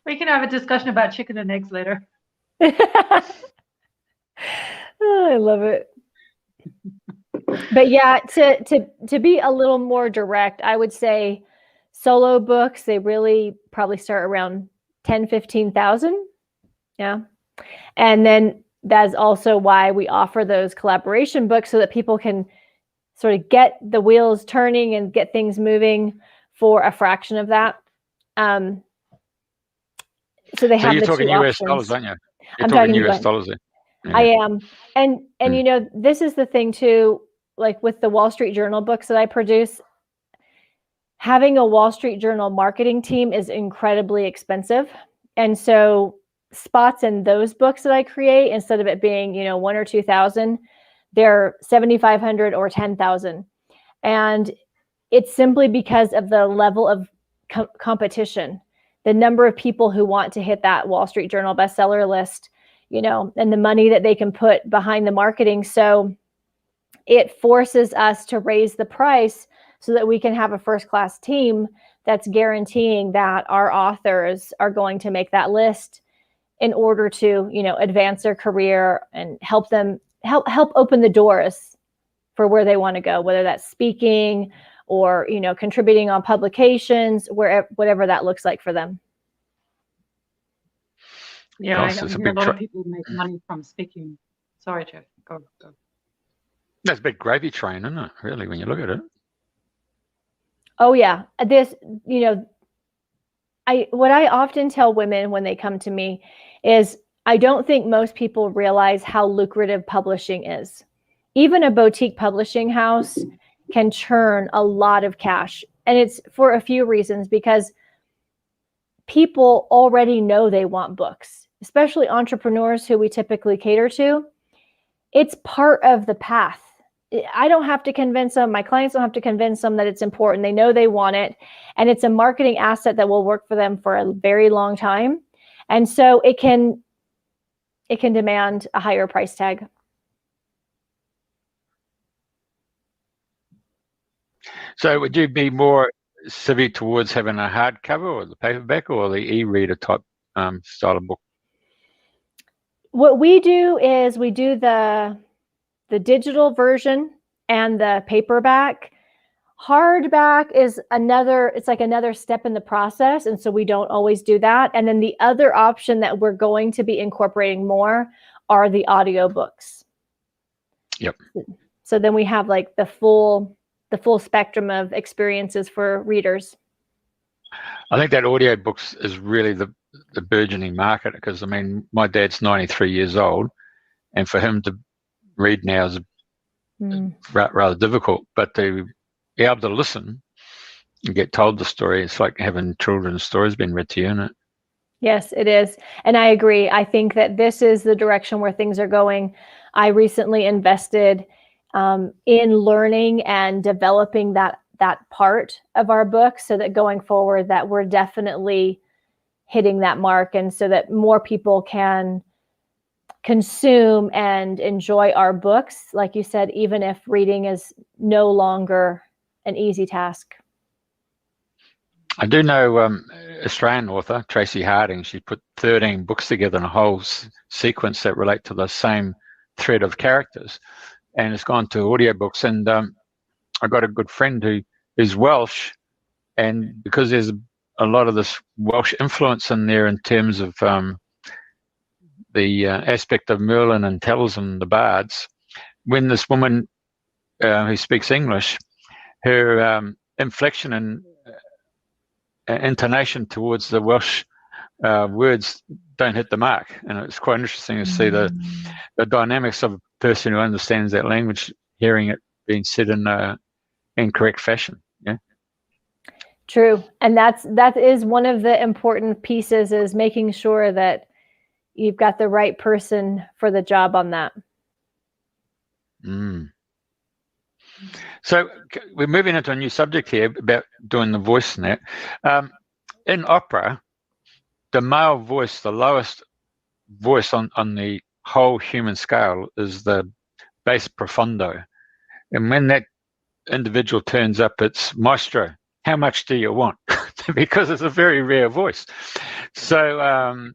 we can have a discussion about chicken and eggs later. Oh, I love it. But yeah, to be a little more direct, I would say solo books, they really probably start around 10, 15,000. Yeah. And then that's also why we offer those collaboration books, so that people can sort of get the wheels turning and get things moving for a fraction of that. So they have you're the talking two US options. dollars, aren't you? I'm talking US dollars there. Yeah. I am. And this is the thing too, like with the Wall Street Journal books that I produce, having a Wall Street Journal marketing team is incredibly expensive. And so spots in those books that I create, instead of it being, 1,000 or 2,000, they're 7,500 or 10,000. And it's simply because of the level of competition, the number of people who want to hit that Wall Street Journal bestseller list, and the money that they can put behind the marketing. So it forces us to raise the price so that we can have a first-class team that's guaranteeing that our authors are going to make that list in order to, advance their career and help them help open the doors for where they want to go, whether that's speaking or, contributing on publications, whatever that looks like for them. Yeah, I hear a lot of people make money from speaking. Sorry, Jeff. Go. That's a big gravy train, isn't it, really, when you look at it? Oh, yeah. What I often tell women when they come to me is I don't think most people realize how lucrative publishing is. Even a boutique publishing house can churn a lot of cash. And it's for a few reasons, because people already know they want books, especially entrepreneurs who we typically cater to. It's part of the path. I don't have to convince them. My clients don't have to convince them that it's important. They know they want it. And it's a marketing asset that will work for them for a very long time. And so it can demand a higher price tag. So would you be more civic towards having a hardcover or the paperback or the e-reader type style of book? What we do is we do the digital version and the paperback. Hardback is it's like another step in the process. And so we don't always do that. And then the other option that we're going to be incorporating more are the audiobooks. Yep. So then we have like the full spectrum of experiences for readers. I think that audiobooks is really the burgeoning market, because I mean, my dad's 93 years old, and for him to read now is rather difficult, but to be able to listen and get told the story, it's like having children's stories being read to you, isn't it? Yes, it is. And I agree. I think that this is the direction where things are going. I recently invested in learning and developing that part of our book, so that going forward that we're definitely hitting that mark, and so that more people can consume and enjoy our books, like you said, even if reading is no longer an easy task. I do know Australian author Tracy Harding. She put 13 books together in a whole sequence that relate to the same thread of characters, and it's gone to audiobooks. And I got a good friend who is Welsh, and because there's a lot of this Welsh influence in there in terms of the aspect of Merlin and Talisman, the bards, when this woman who speaks English, her inflection and intonation towards the Welsh words don't hit the mark, and it's quite interesting to see the dynamics of a person who understands that language hearing it being said in correct fashion. Yeah, true. And that is one of the important pieces, is making sure that you've got the right person for the job on that. So we're moving into a new subject here about doing the voice in that. In opera, the male voice, the lowest voice on the whole human scale, is the bass profundo. And when that individual turns up, it's maestro, how much do you want? Because it's a very rare voice. So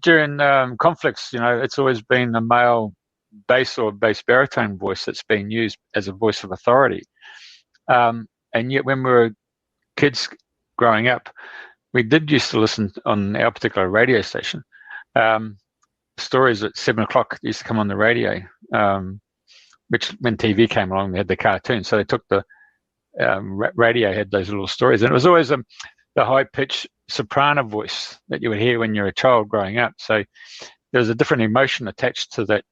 during conflicts, it's always been the male bass or bass baritone voice that's been used as a voice of authority. And yet when we were kids growing up, we did used to listen on our particular radio station. Stories at 7 o'clock used to come on the radio, which when TV came along, they had the cartoons. So they took the radio, had those little stories. And it was always the high-pitched soprano voice that you would hear when you're a child growing up. So there's a different emotion attached to that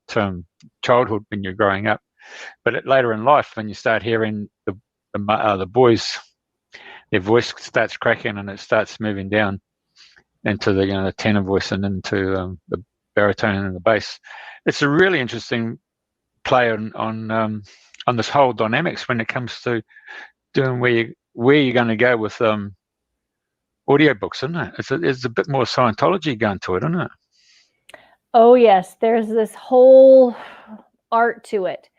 childhood when you're growing up. But later in life, when you start hearing the boys, their voice starts cracking and it starts moving down into the tenor voice and into the baritone and the bass. It's a really interesting play on this whole dynamics when it comes to doing where you're going to go with audiobooks, isn't it? It's a bit more Scientology going to it, isn't it? Oh, yes. There's this whole art to it.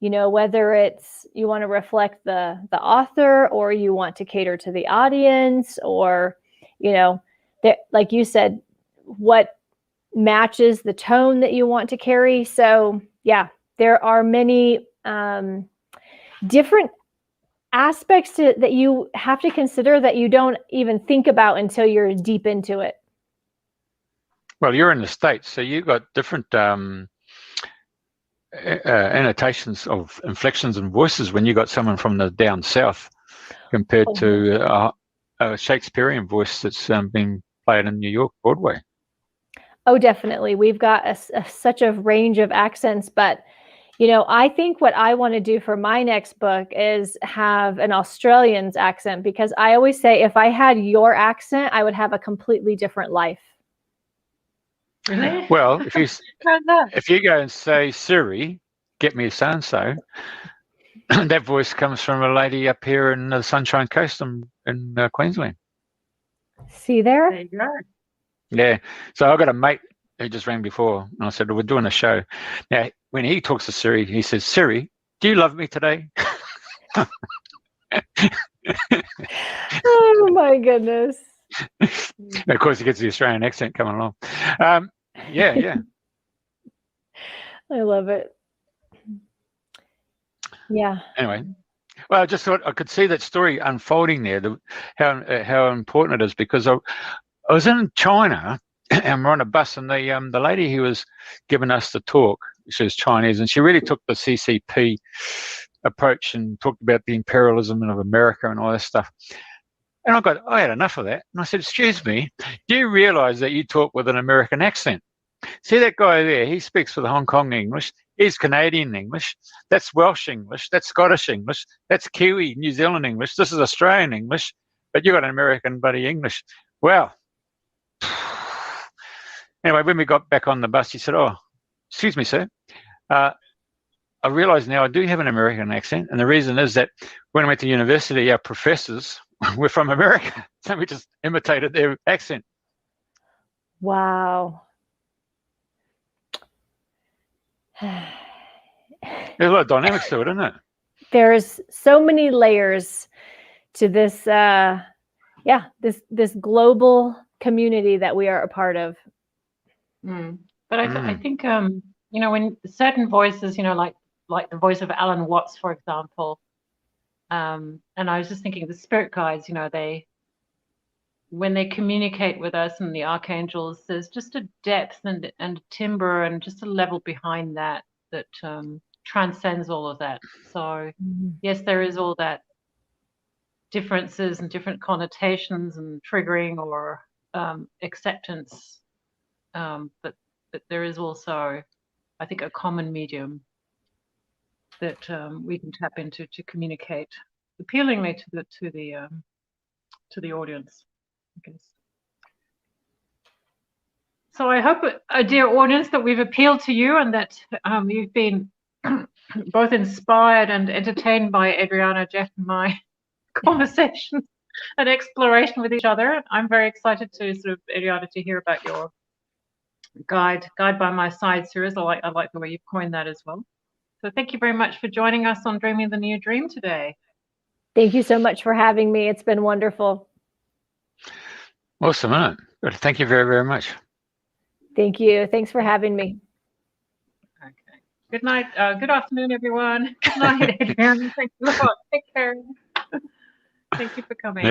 Whether it's you want to reflect the author, or you want to cater to the audience, or, like you said, what matches the tone that you want to carry. So, yeah, there are many different aspects that you have to consider that you don't even think about until you're deep into it. Well, you're in the States, so you've got different annotations of inflections and voices when you got someone from the down south compared to a Shakespearean voice that's been played in New York Broadway. Oh, definitely. We've got such a range of accents, but I think what I want to do for my next book is have an Australian's accent, because I always say if I had your accent, I would have a completely different life. Really? Well, if you go and say, Siri, get me so-and-so, that voice comes from a lady up here in the Sunshine Coast in Queensland. See there? There you go. Yeah. So I've got a mate who just rang before, and I said, we're doing a show. Now, when he talks to Siri, he says, Siri, do you love me today? Oh, my goodness. And of course, he gets the Australian accent coming along. Yeah. I love it. Yeah. Anyway, well, I just thought I could see that story unfolding there, how important it is, because I was in China and we're on a bus, and the lady who was giving us the talk, she was Chinese, and she really took the CCP approach and talked about the imperialism of America and all this stuff. And I had enough of that. And I said, excuse me, do you realize that you talk with an American accent? See that guy there, he speaks with Hong Kong English, he's Canadian English, that's Welsh English, that's Scottish English, that's Kiwi, New Zealand English, this is Australian English, but you got an American buddy English. Well, anyway, when we got back on the bus, he said, oh, excuse me, sir. I realise now I do have an American accent, and the reason is that when I went to university, our professors were from America, so we just imitated their accent. Wow. There's a lot of dynamics to it, isn't it? There's so many layers to this, this global community that we are a part of. But I think, when certain voices, like the voice of Alan Watts, for example, and I was just thinking the spirit guides, when they communicate with us and the archangels, there's just a depth and a timbre and just a level behind that transcends all of that. So yes, there is all that differences and different connotations and triggering or acceptance, but there is also, I think, a common medium that we can tap into to communicate appealingly to the audience, I guess. So I hope, dear audience, that we've appealed to you and that you've been both inspired and entertained by Adriana, Jeff, and my conversations and exploration with each other. I'm very excited to Adriana, to hear about your guide by my side series. I like the way you've coined that as well. So thank you very much for joining us on Dreaming the New Dream today. Thank you so much for having me. It's been wonderful. Awesome, isn't it? Thank you very, very much. Thank you. Thanks for having me. Okay. Good night. Good afternoon, everyone. Good night, Adriana. Thank you a lot. Take care. Thank you for coming.